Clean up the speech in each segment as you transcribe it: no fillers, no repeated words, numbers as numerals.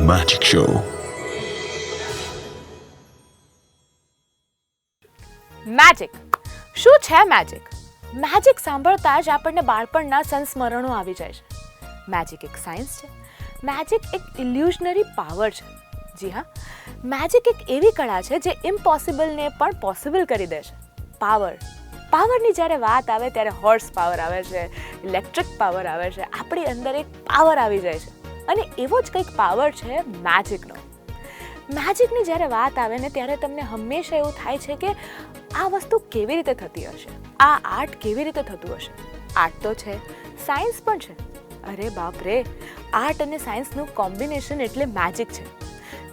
Magic Show. Magic. શું છે magic? Magic સાંભળતા જ આપણને બાળપણના સંસ્મરણો આવી જાય છે. મેજિક એક સાયન્સ છે. મેજિક એક ઇલ્યુઝનરી પાવર છે. જી હા, મેજિક એક એવી કળા છે જે ઇમ્પોસિબલને પણ પોસિબલ કરી દે છે. પાવરની જ્યારે વાત આવે ત્યારે હોર્સ પાવર આવે છે, ઇલેક્ટ્રિક પાવર આવે છે, આપણી અંદર એક પાવર આવી જાય છે. અને એવો જ કંઈક પાવર છે મેજિકનો. મેજિકની જ્યારે વાત આવે ને ત્યારે તમને હંમેશા એવું થાય છે કે આ વસ્તુ કેવી રીતે થતી હશે, આ આર્ટ કેવી રીતે થતું હશે. આર્ટ તો છે, સાયન્સ પણ છે. અરે બાપ રે, આર્ટ અને સાયન્સનું કોમ્બિનેશન એટલે મેજિક છે.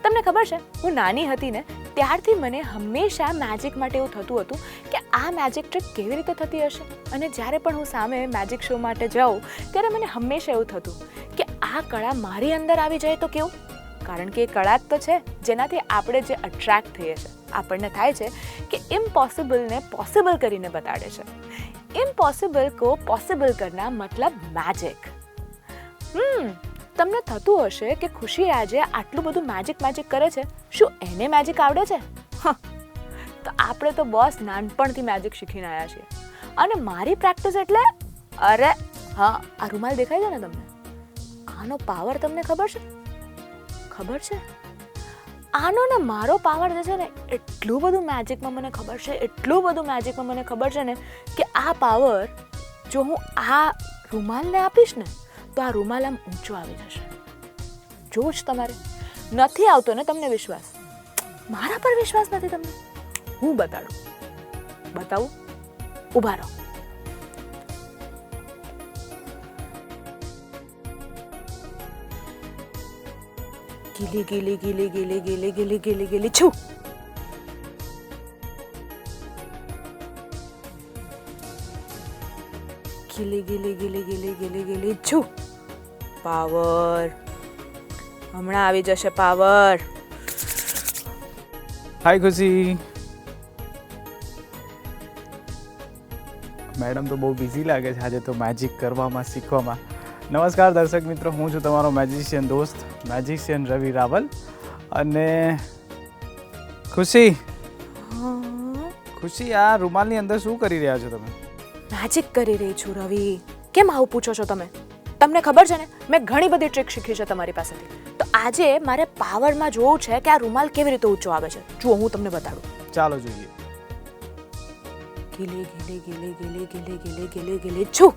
તમને ખબર છે, હું નાની હતી ને ત્યારથી મને હંમેશા મેજિક માટે એવું થતું હતું કે આ મેજિક ટ્રીક કેવી રીતે થતી હશે. અને જ્યારે પણ હું સામે મેજિક શો માટે જાઉં ત્યારે મને હંમેશા એવું થતું કે આ કળા મારી અંદર આવી જાય તો કેવું. કારણ કે એ કળા જ તો છે જેનાથી આપણે જે અટ્રેક્ટ થઈએ છીએ. આપણને થાય છે કે ઇમ્પોસિબલને પોસિબલ કરીને બતાડે છે. ઇમ્પોસિબલ કો પોસિબલ કરના મતલબ મેજિક. તમને થતું હશે કે ખુશી આજે આટલું બધું મેજિક કરે છે, શું એને મેજિક આવડે છે? તો આપણે તો બોસ નાનપણથી મેજિક શીખીને આવ્યા છીએ. અને મારી પ્રેક્ટિસ એટલે અરે હા, આ રૂમાલ દેખાય છે ને તમને, આનો પાવર તમને ખબર છે? આનો ને મારો પાવર જે છે ને એટલું બધું મેજિકમાં મને ખબર છે ને કે આ પાવર જો હું આ રૂમાલને આપીશ ને તો આ રૂમાલ આમ ઊંચો આવી જશે. જો જ તમારે નથી આવતો ને તમને વિશ્વાસ, મારા પર વિશ્વાસ નથી તમને, હું બતાવું. ઊભા રહો. ગીલી છું. ગીલી છું. પાવર હમણાં આવી જશે. પાવર. હાય ખુશી. મેડમ તો બહુ બિઝી લાગે છે આજે તો મેજિક કરવામાં, શીખવામાં. નમસ્કાર દર્શક મિત્રો, હું છું તમારો મેજિશિયન દોસ્ત મેજિશિયન રવિ રાવલ. અને ખુશી, આ રૂમાલની અંદર શું કરી રહ્યા છો તમે? મેજિક કરી રહી છું રવિ. કેમ આવું પૂછો છો તમે? તમને ખબર છે ને, મેં ઘણી બધી ટ્રીક શીખી છે તમારી પાસેથી. તો આજે મારે પાવરમાં જોવું છે કે આ રૂમાલ કેવી રીતે ઊંચો આવે છે. જુઓ, હું તમને બતાડું. ચાલો જોઈએ. ગીલી છું.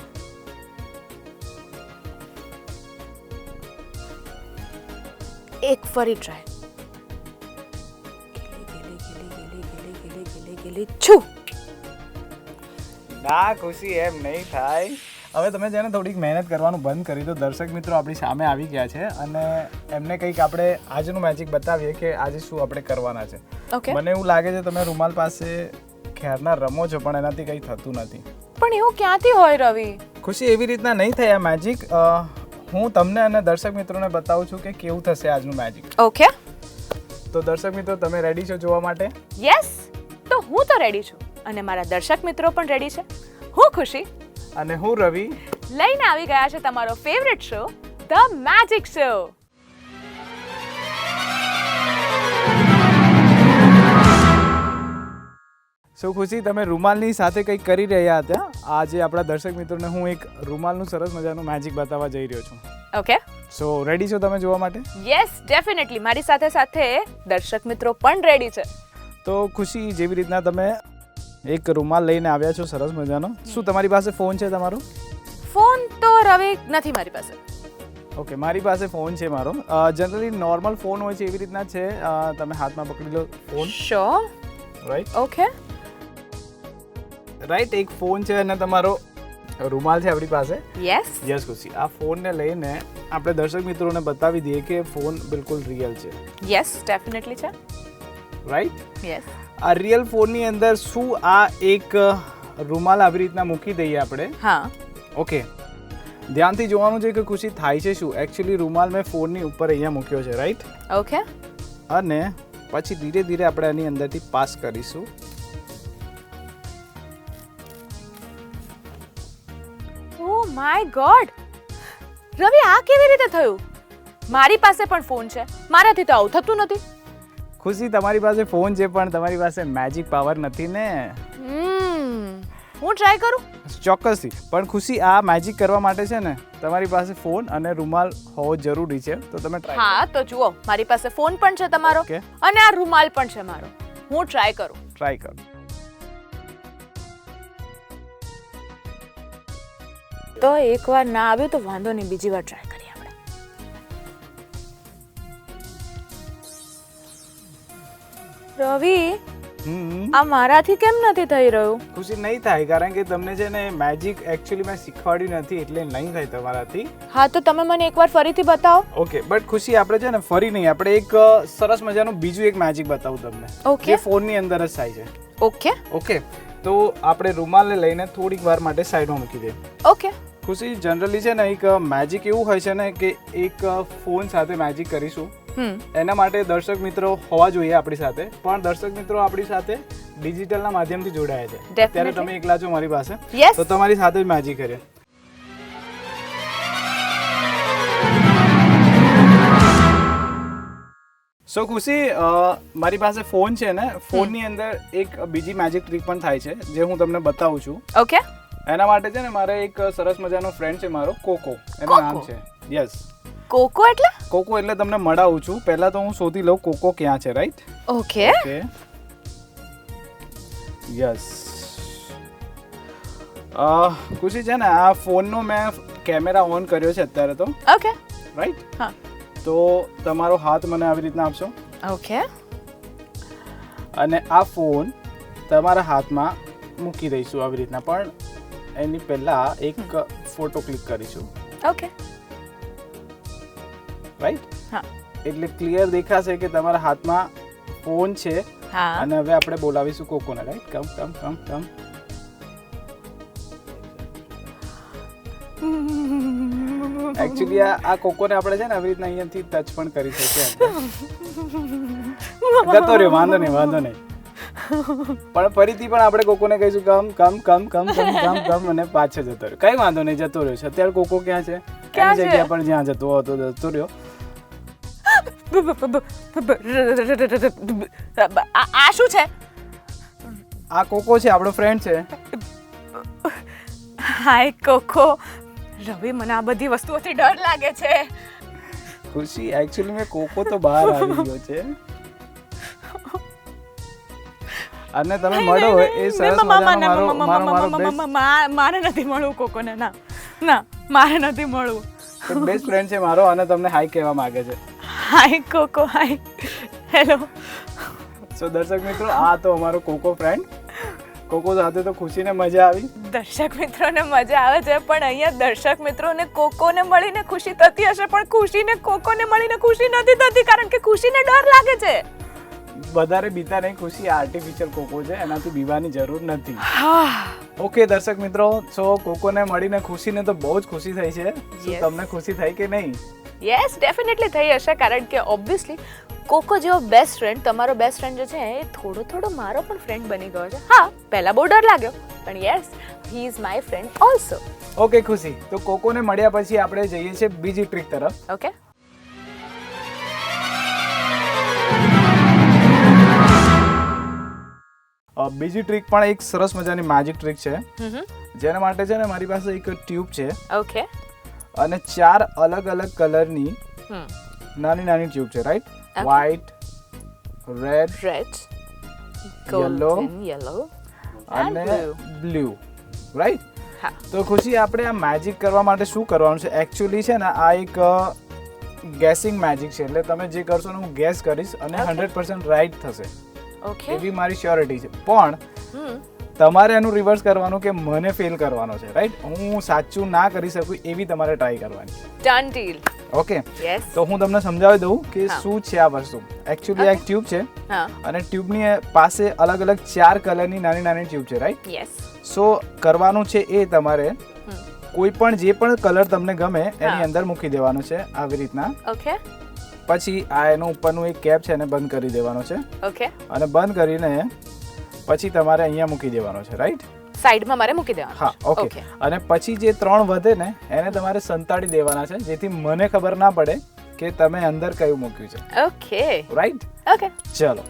એક ફરી ટ્રાય. ગીલી છું. ના ખુશી, એમ નહીં થાય. હવે તમે જેને થોડીક મહેનત કરવાનું બંધ કરી દો. દર્શક મિત્રો આપણી સામે આવી ગયા છે અને એમને કંઈક આપણે આજનું મેજિક બતાવીએ કે આજે શું આપણે કરવાના છે. મને એવું લાગે છે તમે રૂમાલ પાસે ખેરના રમો છો પણ એનાથી કંઈ થતું નથી. પણ એવું ક્યાંથી હોય રવિ? ખુશી, એવી રીતના નહીં થાય આ મેજિક. હું તમને અને દર્શક મિત્રોને બતાવું છું કે કેવું થશે આજનું મેજિક. ઓકે, તો દર્શક મિત્રો તમે રેડી છો જોવા માટે? યસ. તો હું તો રેડી છું અને મારા દર્શક મિત્રો પણ રેડી છે. હું ખુશી અને હું રવિ લઈને આવી ગયા છે તમારો favourite show, the magic show. So Khushi, તમે રૂમાલની સાથે કંઈક કરી રહ્યા હતા. આજે આપણા દર્શક મિત્રોને હું એક રૂમાલનું સરસ મજાનું મેજિક બતાવવા જઈ રહ્યો છું. ઓકે, સો રેડી છો તમે જોવા માટે? Yes, definitely. મારી સાથે દર્શક મિત્રો પણ રેડી છે. તો ખુશી, જેવી રીતના તમે એક રૂમાલ લઈને આવ્યા છો સરસ મજાનો, શું તમારી પાસે ફોન છે તમારો? ફોન તો રવિ નથી મારી પાસે. ઓકે, મારી પાસે ફોન છે મારો. જનરલી નોર્મલ ફોન હોય છે એવી રીતના છે. તમે હાથમાં પકડી લો phone. Sure. Right. Okay, right. એક ફોન છે અને તમારો રૂમાલ છે આપણી પાસે. યસ ખુશી, આ ફોનને લઈને આપણે દર્શક મિત્રોને બતાવી દઈએ કે ફોન બિલકુલ રિયલ છે. યસ, ડેફિનેટલી છે. રાઈટ. યસ. આ રિયલ ફોનની અંદર શું આ એક રૂમાલ આવી રીતના મૂકી દઈએ આપણે. હા. ઓકે, ધ્યાનથી જોવાનું છે કે ખુશી થાય છે શું. એકચ્યુઅલી રૂમાલ મેં ફોનની ઉપર અહીંયા મૂક્યો છે. રાઈટ. ઓકે. અને પછી ધીરે ધીરે આપણે આની અંદરથી પાસ કરીશું. ઓ માય ગોડ, રવિ આ કેવી રીતે થયું? મારી પાસે પણ ફોન છે, મારાથી તો આવું થતું નથી. ખુશી, તમારી પાસે ફોન છે પણ તમારી પાસે મેજિક પાવર નથી ને. હું ટ્રાય કરું. ચોક્કસથી. પણ ખુશી, આ મેજિક કરવા માટે છે ને તમારી પાસે ફોન અને રૂમાલ હોવો જરૂરી છે, તો તમે ટ્રાય. હા, તો જુઓ, મારી પાસે ફોન પણ છે તમારો અને આ રૂમાલ પણ છે મારો. હું ટ્રાય કરું. ટ્રાય કરો. તો એકવાર ના આવ્યું તો વાંધો નહીં, બીજી વાર ટ્રાય કરીએ આપણે. રવિ, આ મારાથી કેમ નથી થઈ રહ્યું? ખુશી, નહીં થાય, કારણ કે તમને છે ને મેજિક એકચ્યુઅલી મેં શીખવાડ્યું નથી, એટલે નહીં થાય તમારાથી. હા, તો તમે મને એકવાર ફરીથી બતાવો. ઓકે, બટ ખુશી, આપણે છે ને ફરી નહીં, આપણે એક સરસ મજાનું બીજું એક મેજિક બતાવું તમને, જે ફોનની અંદર જ થાય છે. ઓકે ઓકે, તો આપણે રૂમાલને લઈને થોડીક વાર માટે સાઈડમાં મૂકી દઈએ. ઓકે. ખુશી, જનરલી છે ને એક મેજિક એવું હોય છે ને કે એક ફોન સાથે મેજિક કરીશું, એના માટે દર્શક મિત્રો હોવા જોઈએ આપણી સાથે, પણ દર્શક મિત્રો આપણી સાથે ડિજિટલના માધ્યમથી જોડાયા છે. ત્યારે તમે એકલા છો મારી પાસે, તો તમારી સાથે જ મેજિક કરીએ. સો ખુશી, મારી પાસે ફોન છે ને, ફોનની અંદર એક બીજી મેજિક ટ્રીક પણ થાય છે, જે હું તમને બતાવું છું. ઓકે. એના માટે છે ને મારે એક સરસ મજાનો ફ્રેન્ડ છે મારો, કોકો એનું નામ છે. યસ. કોકો એટલે? કોકો એટલે તમને મળાવું છું. પહેલા તો હું શોધી લઉં કોકો ક્યાં છે, રાઈટ? ઓકે. યસ. ખુશી, છે ને આ ફોનનો મેં કેમેરા ઓન કર્યો છે અત્યારે તો. ઓકે. રાઈટ? હા. તો તમારો હાથ મને આવી રીતના આપશો. ઓકે. અને આ ફોન તમારા હાથમાં મૂકી દઈશું આવી રીતના, પણ એની પહેલા એક ફોટો ક્લિક કરીશું. ઓકે. રાઈટ? હા. એટલે ક્લિયર દેખાશે કે તમારા હાથમાં ફોન છે. હા. અને હવે આપણે બોલાવીશું કોકોને, રાઈટ? કમ કમ કમ કમ. એકચ્યુઅલી આ કોકોને આપણે છે ને આવી રીતના અહીંયાથી ટચ પણ કરી શકીએ. જતો રહ્યો, વાંધો નહીં, વાંધો નહીં. પણ ફરીથી પણ આપણે કોકોને કહીશું કમ કમ કમ કમ કમ કમ કમ, અને પાછો જતો રહ્યો. કઈ વાંધો નહીં, જતો રહ્યો છે. અત્યારે કોકો ક્યાં છે? એની જગ્યા પર જ્યાં જતો હતો જતો રહ્યો. આ શું છે? આ કોકો છે, આપણો ફ્રેન્ડ છે. હાય કોકો. રવિ, મને આ બધી વસ્તુઓથી ડર લાગે છે. ખુશી, એકચ્યુઅલી મેં કોકો તો બહાર આવી ગયો છે અને તમે મળો એ સરસ મજાનો મારે નથી મળવું કોકોને. ના ના, મારે નથી મળવું. બેસ્ટ ફ્રેન્ડ છે મારો અને તમને હાય કહેવા માંગે છે. હાય કોકો. હાય. હેલો. સો દર્શક મિત્રો, આ તો અમારો કોકો ફ્રેન્ડ. કોકો સાથે તો ખુશીને મજા આવી. દર્શક મિત્રોને મજા આવે છે, પણ અહીંયા દર્શક મિત્રોને કોકોને મળીને ખુશી થતી હશે, પણ ખુશીને કોકોને મળીને ખુશી નથી થતી, કારણ કે ખુશીને ડર લાગે છે. વધારે બીતા નહીં, ખુશી આર્ટિફિશિયલ કોકો છે, એનાથી બીવાની જરૂર નથી. ઓકે દર્શક મિત્રો, સો કોકોને મળીને ખુશીને તો બહુ જ ખુશી થઈ છે. શું તમને ખુશી થઈ કે નહીં? યસ, ડેફિનેટલી થઈ હશે, કારણ કે ઓબ્વિયસલી કોકો જેવો બેસ્ટ ફ્રેન્ડ, તમારો બેસ્ટ ફ્રેન્ડ જે છે એ થોડો મારો પણ ફ્રેન્ડ બની ગયો છે. હા, પહેલા બહુ ડર લાગ્યો, પણ yes, he is my friend also. Okay ખુશી, તો કોકોને મળ્યા પછી આપણે જઈએ છીએ બીજી ટ્રીક તરફ. ઓકે. બીજી ટ્રીક પણ એક સરસ મજાની મેજિક ટ્રીક છે, જેના માટે છે ને મારી પાસે એક ટ્યુબ છે. ઓકે. અને 4 અલગ અલગ કલરની નાની નાની ટ્યુબ છે, રાઈટ? વ્હાઈટ, રેડ, યલો અને બ્લુ, રાઈટ? તો ખુશી, આપણે આ મેજિક કરવા માટે શું કરવાનું છે? એકચ્યુઅલી છે ને આ એક ગેસિંગ મેજિક છે, એટલે તમે જે કરશો ને હું ગેસ કરીશ અને 100% રાઈટ થશે. ઓકે. એવી મારી શ્યોરિટી છે, પણ તમારે એનું રિવર્સ કરવાનું કે મને ફેલ કરવાનો છે, રાઈટ? હું સાચું ના કરી શકું એવી તમારે ટ્રાય કરવાની. Done deal. ઓકે. તો હું તમને સમજાવી દઉં કે શું છે આ વસ્તુ. એકચ્યુઅલી આ એક ટ્યુબ છે અને ટ્યુબની પાસે અલગ અલગ 4 કલરની નાની નાની ટ્યુબ છે, રાઈટ? યસ. સો કરવાનું છે એ તમારે કોઈ પણ જે પણ કલર તમને ગમે એની અંદર મૂકી દેવાનો છે આવી રીતના. ઓકે. પછી આ એનો ઉપરનું એક કેપ છે એને બંધ કરી દેવાનો છે. ઓકે. અને બંધ કરીને પછી તમારે અહીંયા મૂકી દેવાનો છે, રાઈટ? સાઈડમાં મારે મૂકી દેવાનો. હા, ઓકે. અને પછી જે 3 વધે ને એને તમારે સંતાડી દેવાના છે, જેથી મને ખબર ના પડે કે તમે અંદર કયું મૂક્યું છે. Okay right? ઓકે ચલો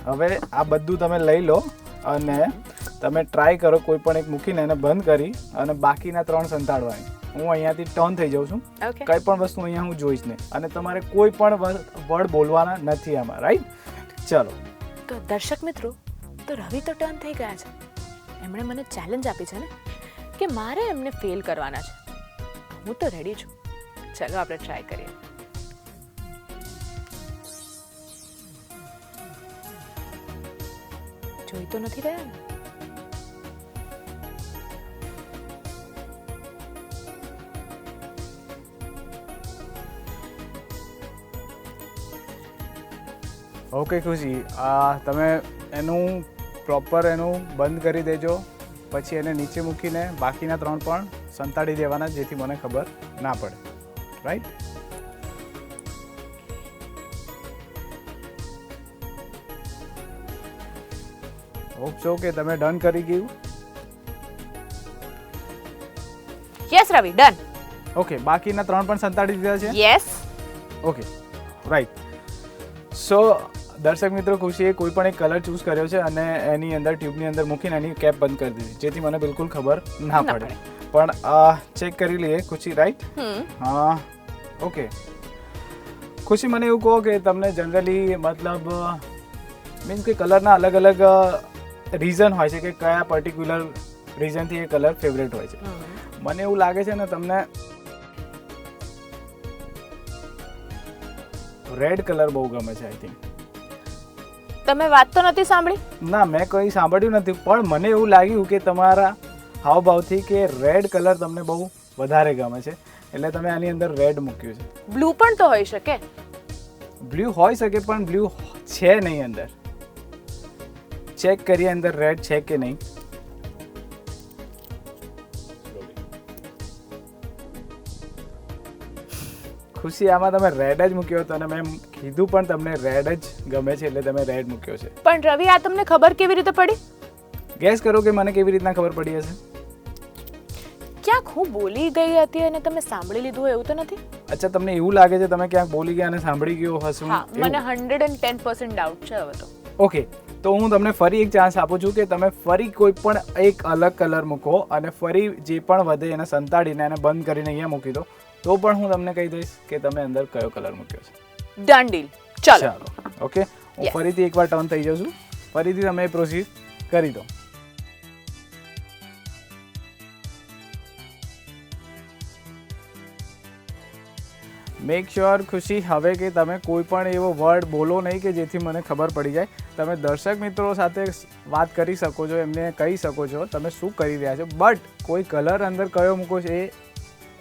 હવે આ બધું તમે લઈ લો અને તમે ટ્રાય કરો કોઈ પણ એક મૂકીને એને બંધ કરી અને બાકીના 3 સંતાડવાની. હું અહીંયાથી ટર્ન થઈ જાઉં છું. ઓકે કંઈ પણ વસ્તુ અહીંયા હું જોઈશ નહીં અને તમારે કોઈ પણ વર્ડ બોલવાના નથી આમાં. રાઈટ? ચલો તો દર્શક મિત્રો, તો રવિ તો ટર્ન થઈ ગયા છે. એમણે મને ચેલેન્જ આપી છે ને કે મારે એમને ફેલ કરવાના છે. હું તો રેડી છું. ચલો આપણે ટ્રાય કરીએ. જોઈ તો નથી રહ્યા ને? ઓકે ખુશી, તમે એનું પ્રોપર એનું બંધ કરી દેજો. પછી એને નીચે મૂકીને બાકીના 3 પણ સંતાડી દેવાના, જેથી મને ખબર ના પડે. રાઈટ? હોપ છો કે તમે ડન કરી ગયું. યસ રવિ, ડન. ઓકે, બાકીના 3 પણ સંતાડી દીધા છે. યસ. Okay, right. સો દર્શક મિત્રો, ખુશીએ કોઈ પણ એક કલર ચૂઝ કર્યો છે અને એની અંદર ટ્યુબની અંદર મૂકીને એની કેપ બંધ કરી દીધી, જેથી મને બિલકુલ ખબર ના પડે. પણ ચેક કરી લઈએ ખુશી. રાઈટ? હા. ઓકે ખુશી, મને એવું કહો કે તમને જનરલી મતલબ મીન્સ કે કલરના અલગ અલગ રીઝન હોય છે કે કયા પર્ટિક્યુલર રીઝનથી એ કલર ફેવરેટ હોય છે. મને એવું લાગે છે ને તમને રેડ કલર બહુ ગમે છે. આઈ થિંક તમે વાત તો નથી સાંભળી? ના, મેં કંઈ સાંભળ્યું નથી, પણ મને એવું લાગ્યું કે તમારા હાવભાવથી કે રેડ કલર તમને બહુ વધારે ગમે છે, એટલે તમે આની અંદર રેડ મૂક્યું છે. બ્લુ પણ તો હોઈ શકે. બ્લુ હોઈ શકે, પણ બ્લુ છે નહીં અંદર. ચેક કરીએ અંદર રેડ છે કે નહીં. ખુશી, આમાં તમે રેડ જ મૂક્યો હતો અને મેં કીધું પણ તમને રેડ જ ગમે છે, એટલે તમે રેડ મૂક્યો છે. પણ રવિ, આ તમને ખબર કેવી રીતે પડી? ગેસ કરો કે મને કેવી રીતના ખબર પડી હશે. ક્યાંક હું બોલી ગઈ હતી અને તમે સાંભળી લીધું હોય એવું તો નથી? અચ્છા, તમને એવું લાગે છે તમે ક્યાંક બોલી ગયા અને સાંભળી ગયો હશું? હા, મને 110% ડાઉટ છે હવે તો. ઓકે, તો હું તમને ફરી એક ચાન્સ આપું છું કે તમે ફરી કોઈ પણ એક અલગ કલર મૂકો અને ફરી જે પણ વધે એને સંતાડીને એને બંધ કરીને અહીંયા મૂકી દો, તો પણ હું તમને કહી દઈશ કે તમે અંદર કયો કલર મૂક્યો છે. Done deal. ચાલો. ઓકે, હું ફરીથી એકવાર ટર્ન થઈ જાઉં છું. ફરીથી તમે પ્રોસીડ કરી દો. મેક શ્યોર ખુશી હવે કે તમે કોઈ પણ એવો વર્ડ બોલો નહીં કે જેથી મને ખબર પડી જાય. તમે દર્શક મિત્રો સાથે વાત કરી શકો છો, એમને કહી શકો છો તમે શું કરી રહ્યા છો, બટ કોઈ કલર અંદર કયો મૂકો છે એ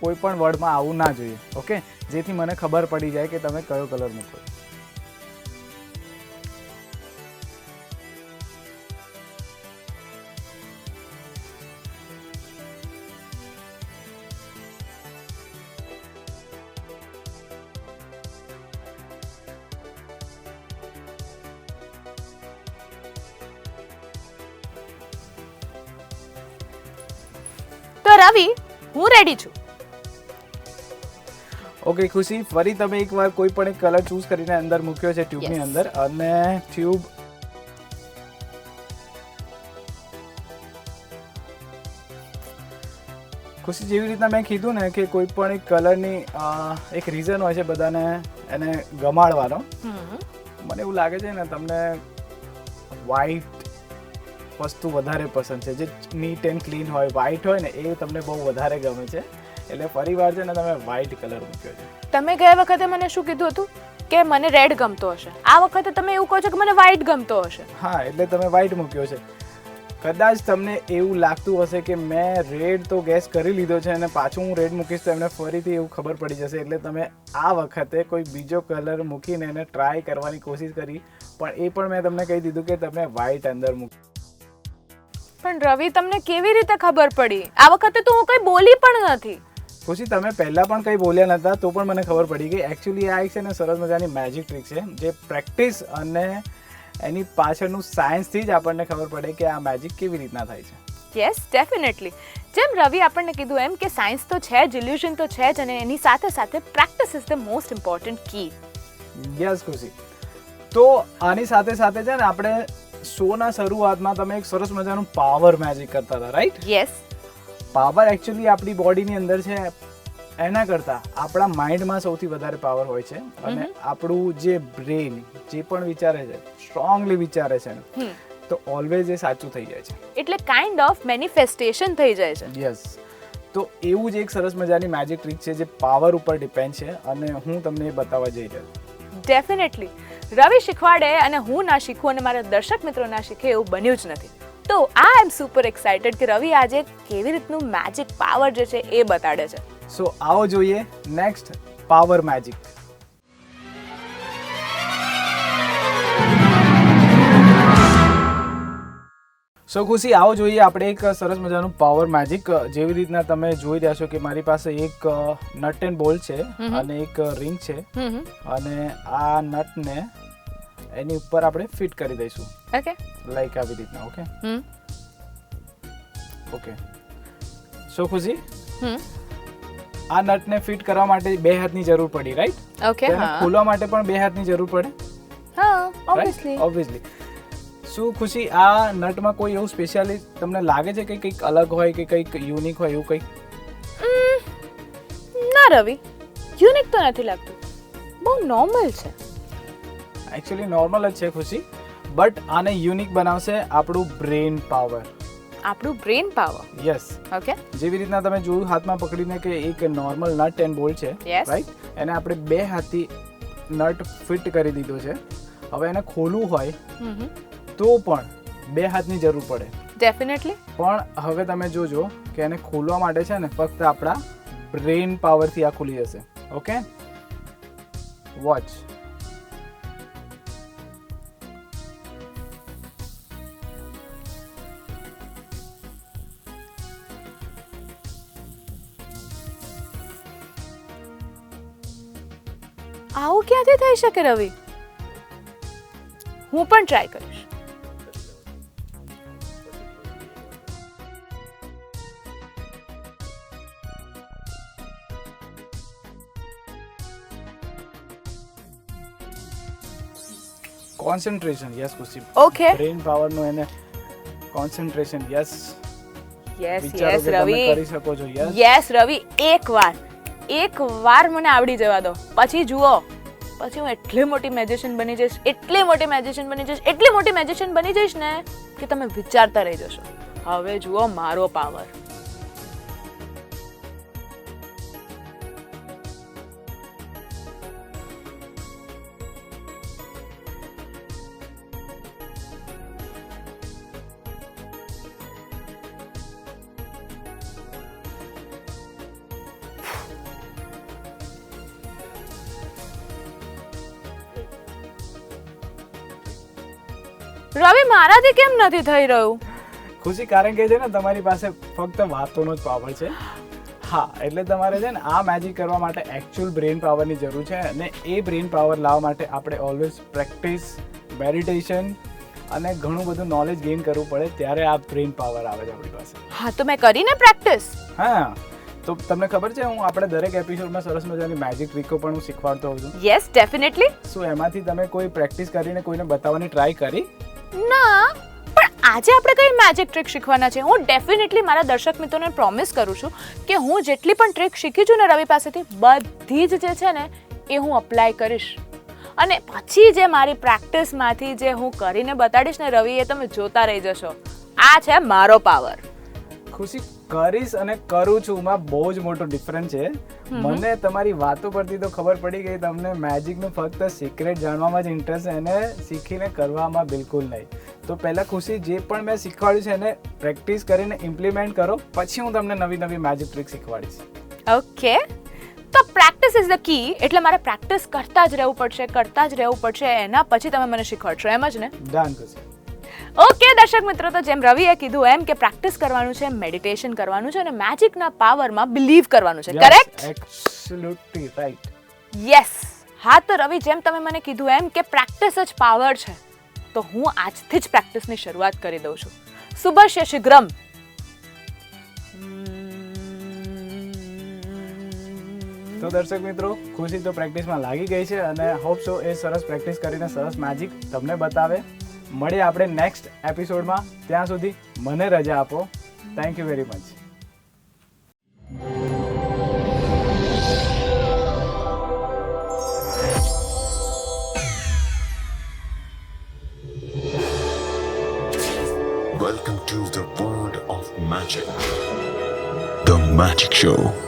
કોઈ પણ વર્ડમાં આવવું ના જોઈએ. ઓકે, જેથી મને ખબર પડી જાય કે તમે કયો કલર મૂકો. તો રવિ, હું રેડી છું. ઓકે ખુશી, ફરી તમે એકવાર કોઈ પણ એક કલર ચૂઝ કરીને અંદર મૂક્યો છે ટ્યુબની અંદર, અને ટ્યુબ ખુશી જેવી રીતના મેં કીધું ને કે કોઈ પણ એક કલરની એક રીઝન હોય છે બધાને એને ગમાડવાનો. મને એવું લાગે છે ને તમને વ્હાઈટ વસ્તુ વધારે પસંદ છે, જે નીટ એન્ડ ક્લીન હોય, વ્હાઈટ હોય ને એ તમને બહુ વધારે ગમે છે, એટલે ફરીવાર છે ને તમે વ્હાઈટ કલર મૂક્યો છે. તમે ગયા વખતે મને શું કીધું હતું કે મને રેડ ગમતો હશે, આ વખતે તમે એવું કહો છો કે મને વ્હાઈટ ગમતો હશે. હા, એટલે તમે વ્હાઈટ મૂક્યો છે. કદાચ તમને એવું લાગતું હશે કે મેં રેડ તો ગેસ કરી લીધો છે અને પાછું હું રેડ મૂકીશ તો એમને ફરીથી એવું ખબર પડી જશે, એટલે તમે આ વખતે કોઈ બીજો કલર મૂકીને એને ટ્રાય કરવાની કોશિશ કરી, પણ એ પણ મેં તમને કહી દીધું કે તમે વ્હાઈટ અંદર મૂકી. પણ રવિ, તમને કેવી રીતે ખબર પડી? આ વખતે તો હું કંઈ બોલી પણ નથી. ખુશી, તમે પહેલાં પણ કંઈ બોલ્યા નહોતા તો પણ મને ખબર પડી ગઈ. એકચ્યુઅલી આ એક છે ને સરસ મજાની મેજિક ટ્રીક છે, જે પ્રેક્ટિસ અને એની પાછળનું સાયન્સથી જ આપણને ખબર પડે કે આ મેજિક કેવી રીતના થાય છે. Yes, definitely. જેમ રવિ આપણને કીધું એમ કે સાયન્સ તો છે જ, ઇલ્યુઝન તો છે જ, અને એની સાથે સાથે practice is the most important key. Yes Khushi. તો આની સાથે સાથે છે ને આપણે શોના શરૂઆતમાં તમે એક સરસ મજાનું પાવર મેજિક કરતા હતા, રાઈટ? યસ. પાવર એકચ્યુઅલી આપણી બોડીની અંદર છે, એના કરતાં આપણા માઇન્ડમાં સૌથી વધારે પાવર હોય છે. અને આપણું જે બ્રેન જે પણ વિચારે છે, સ્ટ્રોંગલી વિચારે છે ને, તો ઓલવેઝ એ સાચું થઈ જાય છે. એટલે કાઇન્ડ ઓફ મેનિફેસ્ટેશન થઈ જાય છે. યસ. તો એવું જ એક સરસ મજાની મેજિક ટ્રીક છે જે પાવર ઉપર ડિપેન્ડ છે, અને હું તમને એ બતાવવા જઈ રહ્યો છું. ડેફિનેટલી રવિ શીખવાડે અને હું ના શીખું અને મારા દર્શક મિત્રો ના શીખે એવું બન્યું જ નથી. તો આઈ એમ સુપર એક્સાઇટેડ કે રવિ આજે કેવી રીતનું મેજિક પાવર જે છે એ બતાડે છે. સો આવો જોઈએ નેક્સ્ટ પાવર મેજિક. સો ખુશી, આવો જોઈએ આપણે એક સરસ મજાનું પાવર મેજિક. જેવી રીતના તમે જોઈ રહ્યા છો કે મારી પાસે એક નટ એન્ડ બોલ્ટ છે અને એક રિંગ છે, અને આ નટને એની ઉપર આપણે ફિટ કરી દઈશું. ઓકે, લાઈક આવી રીતના. Okay okay. સો ખુશી, આ નટને ફિટ કરવા માટે 2 હાથની જરૂર પડી, રાઈટ? ઓકે. ખોલવા માટે પણ 2 હાથની જરૂર પડે. હા, ઓબ્વિયસલી. શું ખુશી, આ નટમાં કોઈ એવું સ્પેશિયલી તમને લાગે છે કે કંઈક અલગ હોય કે કંઈક યુનિક હોય એવું કંઈક? ના રવિ, યુનિક તો નથી લાગતું, બહુ નોર્મલ છે. એકચ્યુઅલી નોર્મલ જ છે ખુશી, બટ આને યુનિક બનાવશે આપણું બ્રેન પાવર. આપણું બ્રેન પાવર? યસ. ઓકે. જેવી રીતના તમે જોયું હાથમાં પકડીને કે એક નોર્મલ નટ એન્ડ બોલ્ટ છે, રાઈટ? એને આપણે 2 હાથથી નટ ફિટ કરી દીધો છે. હવે એને ખોલવું હોય તો પણ 2 હાથની જરૂર પડે. ડેફિનેટલી. પણ હવે તમે જોજો કે એને ખોલવા માટે છે ને ફક્ત આપણા બ્રેન પાવરથી આ ખુલી જશે. Okay, watch. આવું ક્યાંથી થઈ શકે રવિ? હું પણ ટ્રાય કરીશ. કોન્સન્ટ્રેશન. યસ ખુશી. ઓકે. બ્રેન પાવર નું એને કોન્સન્ટ્રેશન. યસ યસ રવિ, કરી શકો છો. યસ રવિ, એક વાર મને આવડી જવા દો, પછી જુઓ, પછી હું એટલી મોટી મેજિશિયન બની જઈશ, એટલી મોટી મેજિશિયન બની જઈશ ને કે તમે વિચારતા રહી જશો. હવે જુઓ મારો પાવર. રવિ, મારાથી કેમ નથી થઈ રહ્યું? ખુશી, કારણ કે છે ને તમારી પાસે ફક્ત વાતોનો જ પાવર છે. હા, એટલે તમારે છે ને આ મેજિક કરવા માટે એકચ્યુઅલ બ્રેન પાવરની જરૂર છે, અને એ બ્રેન પાવર લાવવા માટે આપણે ઓલવેઝ પ્રેક્ટિસ, મેડિટેશન અને ઘણું બધું નોલેજ ગેઇન કરવું પડે, ત્યારે આ બ્રેન પાવર આવે છે આપણી પાસે. હા, તો મેં કરીને પ્રેક્ટિસ. હા, તો તમને ખબર છે હું આપણે દરેક એપિસોડમાં સરસ મજાની મેજિક ટ્રીકો પણ હું શીખવાડતો હોઉં છું. Yes, definitely. શું એમાંથી તમે કોઈ પ્રેક્ટિસ કરીને કોઈને બતાવવાની ટ્રાય કરી? ના, પણ આજે આપણે કઈ મેજિક ટ્રીક શીખવાના છે. હું ડેફિનેટલી મારા દર્શક મિત્રોને પ્રોમિસ કરું છું કે હું જેટલી પણ ટ્રીક શીખી છું ને રવિ પાસેથી, બધી જ જે છે ને એ હું અપ્લાય કરીશ, અને પછી જે મારી પ્રેક્ટિસમાંથી જે હું કરીને બતાડીશ ને રવિ, એ તમે જોતા રહી જશો. આ છે મારો પાવર. ખુશી, કરીશ અને કરું છું માં બહુ જ મોટો ડિફરન્સ છે. મને તમારી વાતો પરથી તો ખબર પડી ગઈ તમને મેજિકનું ફક્ત સિક્રેટ જાણવામાં જ ઇન્ટરેસ્ટ છે, એને શીખીને કરવામાં બિલકુલ નહીં. તો પહેલા ખુશી, જે પણ મેં શીખવાડ્યું છે એને પ્રેક્ટિસ કરીને ઇમ્પ્લિમેન્ટ કરો, પછી હું તમને નવી નવી મેજિક ટ્રીક શીખવાડીશ. ઓકે, તો પ્રેક્ટિસ ઇઝ ધ કી. એટલે મારે પ્રેક્ટિસ કરતા જ રહેવું પડશે, એના પછી તમે મને શીખવાડશો, એમ જ ને? ડન ખુશી. ઓકે દર્શક મિત્રો, તો જેમ રવિએ કીધું એમ કે પ્રેક્ટિસ કરવાનું છે, મેડિટેશન કરવાનું છે, અને મેજિકના પાવરમાં બિલીવ કરવાનું છે. કરેક્ટ? Absolutely right. યસ. હા, તો રવિ, જેમ તમે મને કીધું એમ કે પ્રેક્ટિસ જ પાવર છે, તો હું આજથી જ પ્રેક્ટિસની શરૂઆત કરી દઉં છું. શુભસ્ય શીઘ્રમ. તો દર્શક મિત્રો, ખુશી તો પ્રેક્ટિસમાં લાગી ગઈ છે અને હોપ સો એ સરસ પ્રેક્ટિસ કરીને સરસ મેજિક તમને બતાવે. મળીએ આપણે નેક્સ્ટ એપિસોડમાં. ત્યાં સુધી મને રજા આપો. Thank you very much. Welcome to the world of magic. The Magic Show.